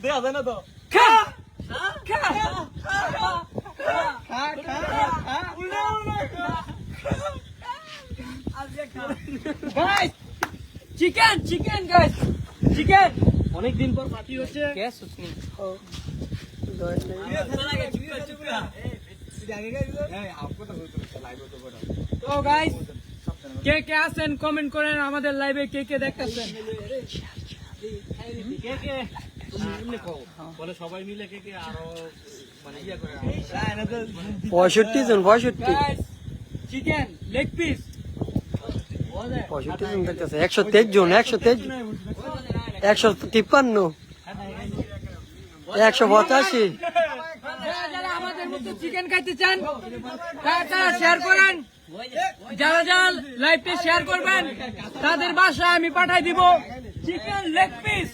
দেখা যায় না তো খা খা guys chicken chicken guys chicken অনেকদিন পর পার্টি হচ্ছে গ্যাস হচ্ছে তো গাইস কে কে আছেন কমেন্ট করেন আমাদের লাইভে কে কে দেখতেছেন কে কে বলে সবাই মিলে কে কে আরো মানে ইয়া করে 65 জন 65 গাইস চিকেন লেগ পিস 65 জন দেখতেছে 123 জন 123 153 185 যারা আমাদের মতো চিকেন খাইতে চান তারা শেয়ার করেন যারা যারা লাইভে শেয়ার করবেন তাদের বাসায় আমি পাঠাই দিব চিকেন লেগ পিস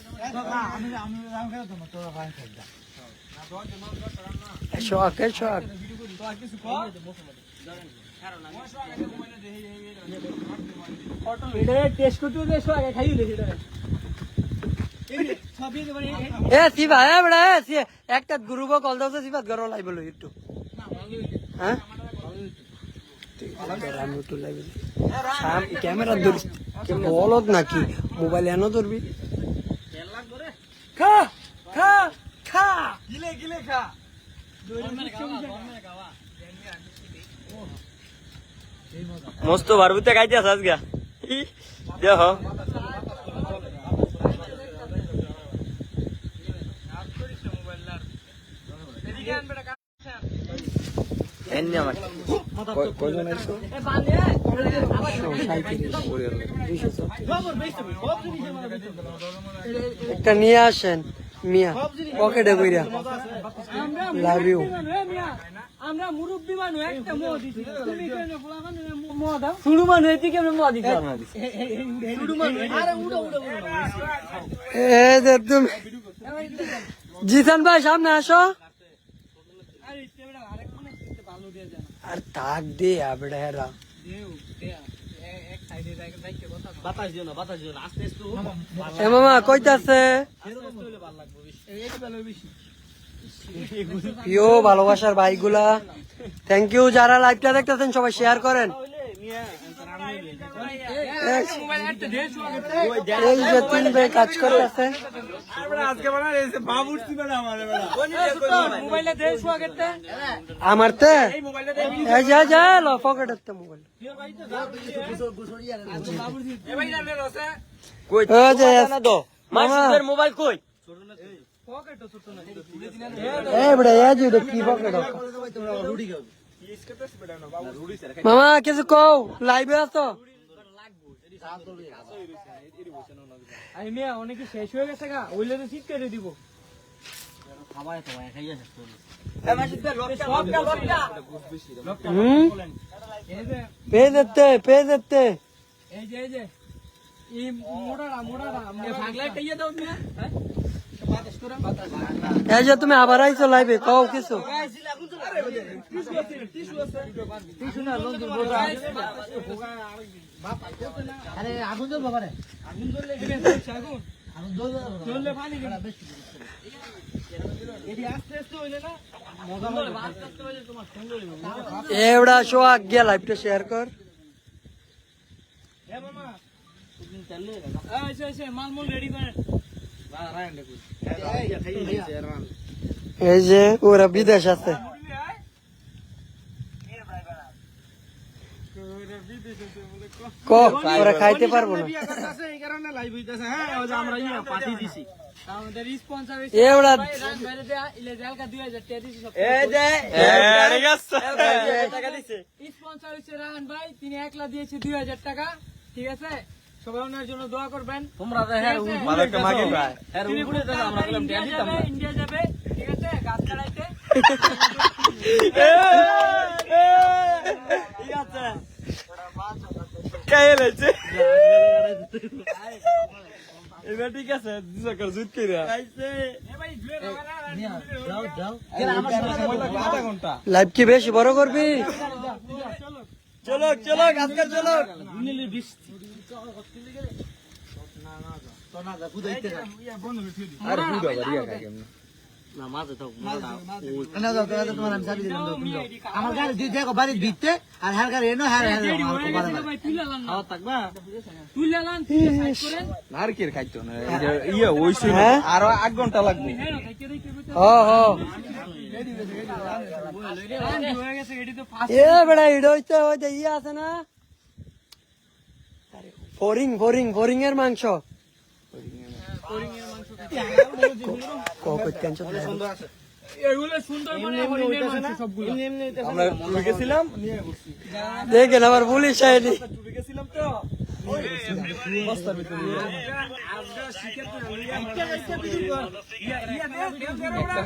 শখ শখ টেস্ট করতে দেশো আগে খাইয়ে দেখি এ সিবা এ বড়া এ একটা গ্রুপ কল দাও সিবাত গরো লাইভ লই একটু হ্যাঁ আমি একটু লাইভ ক্যামেরা ধরিস বলত নাকি মোবাইল এনো ধরবি খা খা খা গিলে গিলে খা মস্ত বারবুতে খাইতে আস আজকে দেখো এনে আমার কয়জন আইছো একটা নিয়ে আসেন মিয়া পকেটে কইরা লাভ ইউ আমরা মুরব্বি মানুষ একটা মো দিছি তুমি কেন বলা মানে মো দাও শুরু মানুষ এটি কেন মো দিছ শুরু মানুষ আরে উড়ো উড়ো এ যে তুমি জিসান ভাই সামনে আসো আরে ক্যামেরা আরেক কোণে ভালো দিয়ে জানা আর তাক দে আবড়া হেরা দেও এক সাইডে রাখতে কথা বাতাস দিও না আস্তে আস্তে এ মামা কইতাছে হলে ভালো লাগবে বেশি এই ভালো বেশি প্রিয় ভালোবাসার ভাইগুলা থ্যাংক ইউ যারা লাইভটা দেখতেছেন সবাই শেয়ার করেন মোবাইল একটা দেশ এই যে তিন ভাই কাজ করতেছে আজকে বানা এসে বাবুর দিবে না আমারে বেটা মোবাইলে দেশ আগেতে আমার তে এই মোবাইলটা দে এই যা যা লো পকেটে মোবাইল এ ভাই জানে রসে কই ও যে না দো মাসুদের মোবাইল কই পকেট তো ছোট না এ বড় এ যে কি পকেট মামা কিছু কও লাইভে আছো আই মিয়া অনেকে শেষ হয়ে গেছে গা ওইলে তো ঠিক করে দিব খাবাই তো খাইয়া শেষ করব পেজেতে এই যে এই মোড়ারা ভাগলাই টাইয়া দাও না হ্যাঁ বাতাস করে বাতাস এই যে তুমি আবার আইছো লাইভে কও কিছু টিস্যু না লঞ্চের বোঝা আরে আগুন জ্বল বাবারে আগুন জ্বললে আগুন জ্বললে পানি বেশি এটি আস্তে আস্তে হইলে না মজা হবে আস্তে আস্তে হইলে তোমার সুন্দর হবে এওড়া শো আগে লাইভটা শেয়ার কর এ মামা তুমি চললে এসে মালমুল রেডি করেন এই যে ওরা বিদেশ আছে ওরা খাইতে পারবো না এই কারণে লাইভ হইতাছে হ্যাঁ ওই যে আমরা ইয়া পার্টি দিছি আমাদের স্পন্সর এওড়া রান বাইরে দেয়া ইলে জালকা 2000 টাকা দিছি সব এই যে আরে গেছে টাকা দিছে স্পন্সর হইছে রান ভাই তিনি একলা দিয়েছে 2000 টাকা ঠিক আছে সবাই ওনার জন্য দোয়া করবেন তোমরা হ্যাঁ ভালো একটা মাগি ভাই হ্যাঁ উপরে দাও আমরা বললাম ইন্ডিয়া দিতাম যাবে ইন্ডিয়া যাবে ঠিক আছে গাছ কাটাইতে ঠিক আছে কাইলে আছে এবার ঠিক আছে দিছাকার জুত কইরা আইছে এ ভাই জুয়ে না দাও দাও এর আমার সময় লাগবে আধা ঘন্টা লাইভ কি বেশি বড় করবি চলো চলো আজকাল চলো নিলে 20 আরে বুড়া বাড়ি আগে কেমন না মাঝে তো আমার গাড়ি দুই দেখো বাড়ির ভিতরে আর হার গাড়ি এনো হার হার খাওয়া থাকবা নারকেল খাইতো না ওইছে আরো 8 ঘন্টা লাগবে এ বেড়া ইডো হইতে ওই যে ইয়ে আছে না ফরিং ফরিং ফরিং এর মাংস এগুলো সুন্দর করে হরিণের মাংস সবগুলো আমরা টুরে গেছিলাম নিয়ে ঘুরছি দেখেন আবার পুলিশ আইনি টুরে গেছিলাম তো বস্তার ভিতরে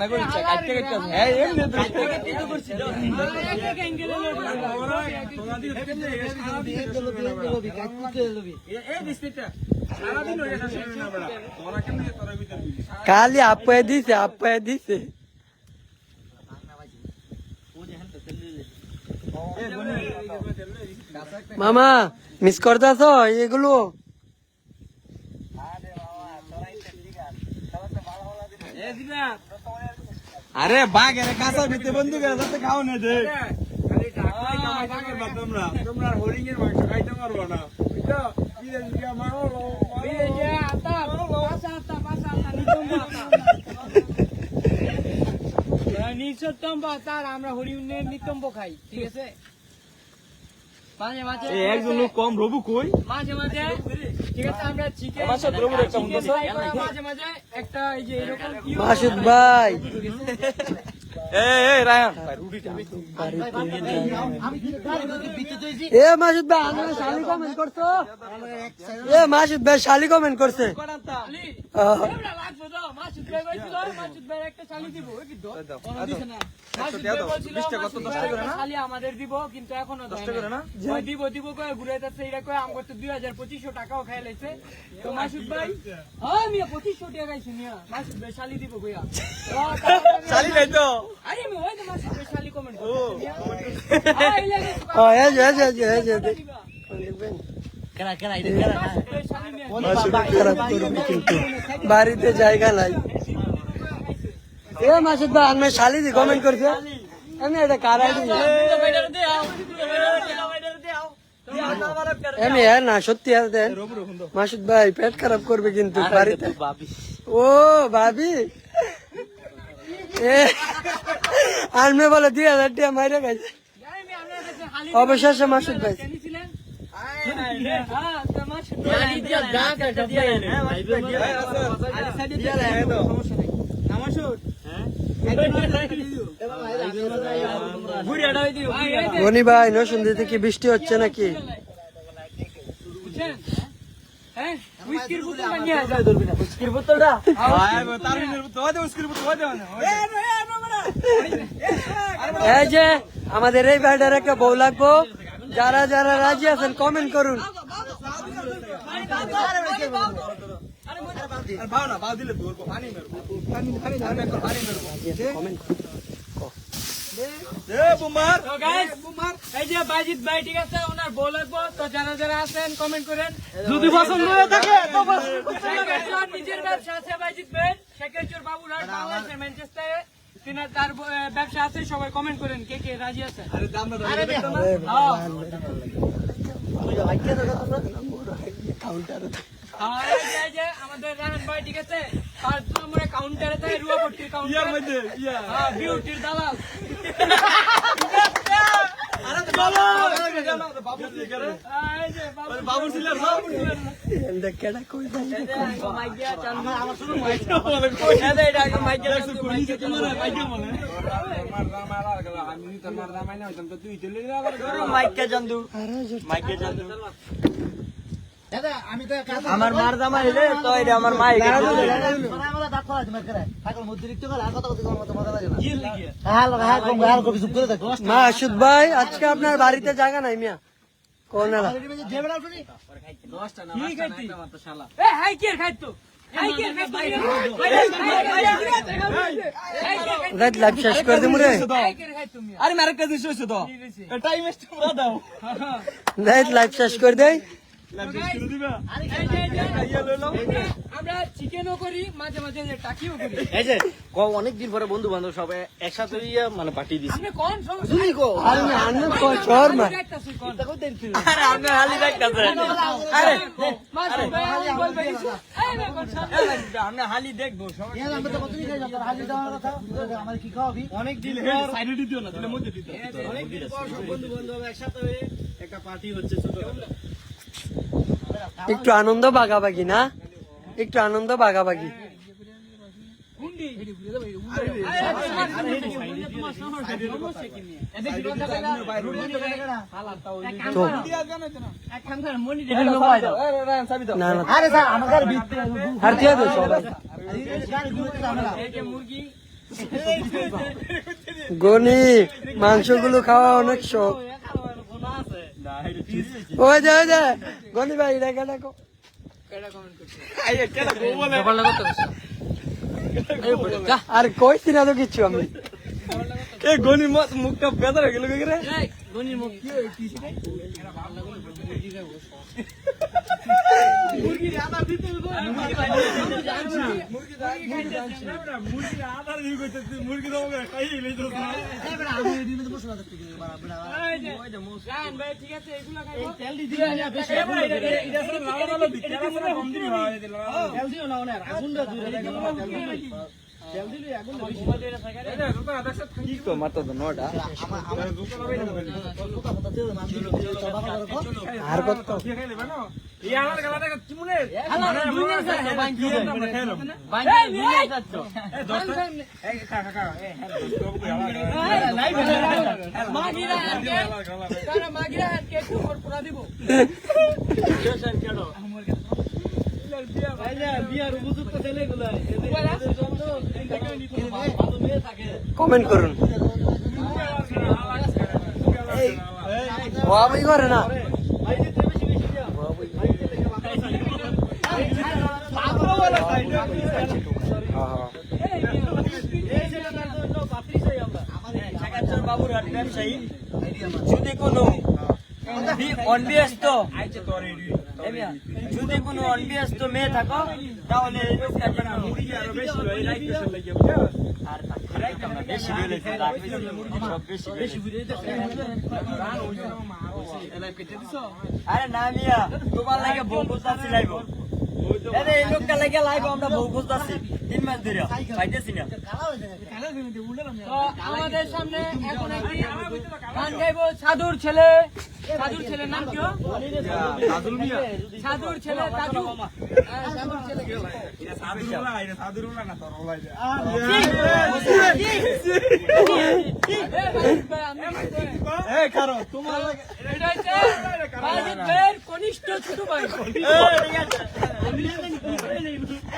না করে কাটতে কাটতে হ্যাঁ এমনি তো করছিল খালি আপ্পায় দিছে মামা মিস করতেছ এগুলো আরে বাঘ এর কাঁচার ভিতরে বন্দুক এর সাথে খাও না দে তোমরা হরিং এর মাংস খাইতে পারবো না বুঝছো বিদেশ থেকে মারো নিঃসত্তম্ব তার আমরা হরিণের নিতম্ব খাই ঠিক আছে মাঝে মাঝে একজন লোক কম রবু কই মাঝে মাঝে ঠিক আছে আমরা চিকেন আমার সাথে রবুর একটা বন্ধু আছে মাঝে মাঝে একটা এই যে এরকম কি মাসুদ ভাই এই রায়ন রুটিটা এ মাসুদ ভাই আমরা শালি কমেন্ট করছো এ মাসুদ ভাই শালি কমেন্ট করছে শালি আহ, এমরা লাগবে তো মাসুদ ভাই কইছিল মাসুদ ভাই একটা শালি দিব ওই কি দো দিছে না মাসুদ ভাই বলছিল শালি আমাদের দিব কিন্তু এখনো দেয় না ওই দিব কই ঘুরাইতাছে এরা কই আম করতে 2200 টাকাও খাই লাইছে তো মাসুদ ভাই হ্যাঁ মিয়া 2500 টাকা খাইছি মিয়া মাসুদ ভাই শালি দিব কইয়া শালি নাই তো আরে আমি ওই তো মাসুদ ভাই শালি কমেন্ট করছি এই যে দেখবেন খারাপ করবে কিন্তু বাড়িতে জায়গা নাই এ মাসুদ ভাই আমি শালি দি কমেন্ট করছে আমি এটা কার আইডি আমি না সত্যি আর দেন মাসুদ ভাই পেট খারাপ করবে কিন্তু বাড়িতে ও ভাবি এ আনমে বলে 2000 টাকা মাইরে গেছে অবশেষে মাসুদ ভাই গনি ভাই নরসিংদীতে কি বৃষ্টি হচ্ছে নাকি এই যে আমাদের এই ভাইটার একটা বউ লাগবো যারা যারা রাজি আছেন কমেন্ট করুন এই যে বাজিত ভাই ঠিক আছে ওনার বউ লাগবো তো যারা যারা আছেন কমেন্ট করেন যদি পছন্দ হয়ে থাকে নিজের ব্যবসা আছে বাজিত ভাই শেখেরচর বাবুরহাট বাংলাদেশের ম্যানচেস্টারে তার ব্যবসা আছে সবাই কমেন্ট করেন কে কে রাজি আছে আমাদের রাহান ভাই ঠিক আছে 5 নম্বরে কাউন্টারে থাকে রুয়াপট্টির কাউন্টার বিউটির দালাল আমার মার জামা হইলে তো এটা আমার মা মাসুদ ভাই আজকে আপনার বাড়িতে জায়গা নাই মিয়া কোন লাইভ শেষ করে দিমু রে আরে মার কাছে হইছে তো টাইম এস্ট পুরা দাও লাইভ শেষ করে দেই আমরা চিকেনও করি মাঝে মাঝে টাকিও করি। এই যে অনেকদিন পরে বন্ধু বান্ধব সব একসাথে মানে পার্টি দিছি। আপনি কোন সমস্যা? আরে না আন্ন শহর মা দেখতাছি কোন। আরে আপনি হালি দেখতেছেন। আরে মাসুদ ভাই আমি বলবে কিছু। এই না কোন সামনে। আমরা হালি দেখবো সবাই। ইয়ার আমরা তো কতদিন খাই যাবার হাজির দেওয়ার কথা আমার কি খাওয়াবি অনেক দিন সাইডে দিও না, দিলে মধ্যে দিতে। অনেক দিন পর সব বন্ধু বান্ধব একসাথে হয়ে একটা পার্টি হচ্ছে ছোট। একটু আনন্দ ভাগাভাগি না, একটু আনন্দ ভাগাভাগি। তো না না আরে স্যার আমার গাড়ি ভিতরে আর দিয়ে দে সবাই গাড়ি ঘুরতে আমরা মুরগি গনি মাংসগুলো খাওয়া অনেক শখ। ওই যে গনি ভাই রেখে দেখো আর কইছি না তো কিচ্ছু আমি। গনি মুখটা বেদা হয়ে গেল রে। গনির মুখ কি হইছে? মুরগির আদার দিতে হবে। মুরগির আধার দিয়ে কইতেছি মুরগি তো আমাকে খাইয়ে লইতো না। এবারে আমি এদিকে তো বসে থাকতে গেলে বড় বড় রান ভাই ঠিক আছে এগুলা খাইবো। তেল দি দিয়ে না বেশি এটা লাল লাল দিতে আছে না কম দিবি ভাই দিলা। তেল দিও না ওনে আগুনটা দূরে রাখো তেল দিলে আগুন বেশি কি কো মারতো তো নটা। আমার দোকান হবে না কথা কথা তেল নাম দিলো চাবা করো আর কত খাই নেবে না। এই আমার গলাটা চিমুনে। আলা দুই দিন স্যার বাইক কি আমরা খাইলাম। বাইক নিয়ে যাচ্ছ। এই দোস্ত এই খা খা খা এই হ্যাঁ দোস্ত কই মাগিরা আজকে তারা মাগিরা আজকে একটু পুরা দিব। কমেন্ট করুন। বাবাই করে না বাবুর ব্যবসায়ী যদি কোনো অনবিয়স্ত যদি কোনো অনবিয়স্ত মেয়ে থাকো তাহলে আরে না মিয়া তোমার লাগে বউ বুঝতে লাইব এই লোকটা লাগে লাইব আমরা বউ বুঝতেছি 3 মাস ধরে পাইতেছি না। তো আমাদের সামনে এখন একটি গান গাইবো সাধুর ছেলে। সাধুর ছেলের নাম কি? সাধুর ছেলে দাদু। সাধুর ছেলে এটা সাদুরুলা এটা সাদুরুলা না তোর হলাই দে। এই কারো তোমার লাগে এটা হচ্ছে বাজিত ভাইয়ের কনিষ্ঠ ছোট ভাই।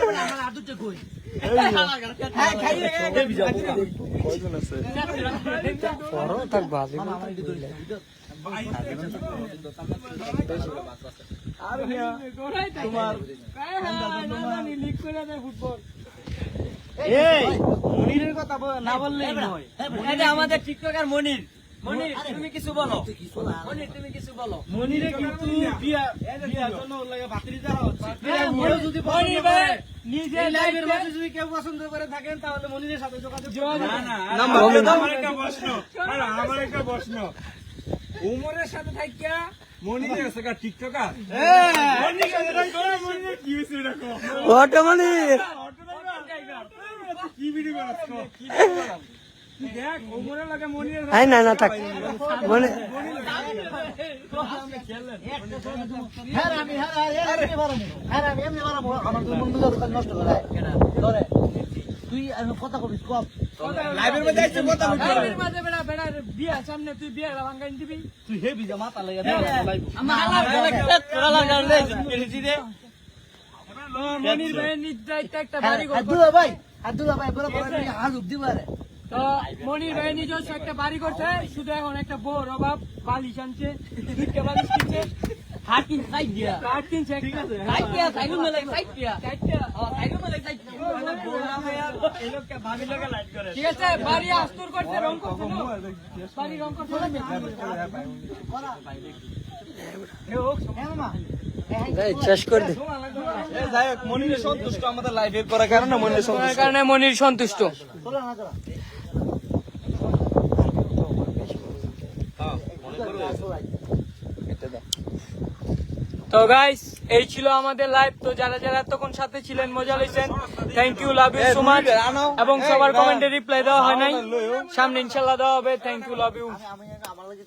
এবারে আমার আদুতে কই থাকবো আজ আমার এদিকে ধরে আর মিয়া তোমার লিক করে দেয় ফুটবল। এই মনিরের কথা না বললেই নয়। এটা আমাদের টিকটকার মনির। মনির তুমি কিছু বলো। মনির তুমি কিছু বলো। মনিরে কিন্তু বিয়া জন্য লাগে বাতিল দেওয়া হচ্ছে। মনির ভাই নিজে লাইভের মধ্যে যদি কেউ পছন্দ করে থাকেন তাহলে মনিরের সাথে যোগাযোগ না না আমার একটা প্রশ্ন আমার একটা প্রশ্ন উমরের সাথে থাকিয়া মনিরের আছে কা টিকটকার মনিরে কি হইছে দেখো অটোমানি কি ভিডিও করছো কি দেখ উমরের লাগে মনিরের আই না না থাক মানে হ্যাঁ আমি এমনি বাড়াবো আমার তো বন্ধু নষ্ট করে ধরে তুই কথা কবিস কম লাইভের মধ্যে আইছে কথা লাইভের মাঝে বেড়া বেড়ার বিয়া সামনে তুই বিয়া ভাঙাই দিবি। তুই হেবি যা মাথা লাগে মনির ভাই নিজ দায়িত্বে একটা বাড়ি করবো। আব্দুল্লাহ ভাই বড় বড় হাজুব দিবারে তো মনির ভাই নিজস্ব একটা বাড়ি করছে, শুধু এখন একটা বউর অভাব। বালিশ আনছে, দুইটা বালিশ কিনছে, হাট কিনছে, হাট কিনছে একটা। ঠিক আছে, বাড়ি আস্তুর করছে, রং করছে না? বাড়ি রং করছে না? হ্যাঁ মামা যাই, শেষ করে দে। যাই হোক, মনির সন্তুষ্ট আমাদের লাইভে করার কারণে মনির সন্তুষ্ট। কারণে মনির সন্তুষ্ট। চলো না চলো তো গাইস এই ছিল আমাদের লাইভ। তো যারা যারা এতক্ষণ সাথে ছিলেন মজা লইছেন, thank you, love you so much. এবং সবার কমেন্টে রিপ্লাই দেওয়া হয় নাই, সামনে ইনশাল্লাহ দেওয়া হবে। Thank you, love you. আমি আমার লাগে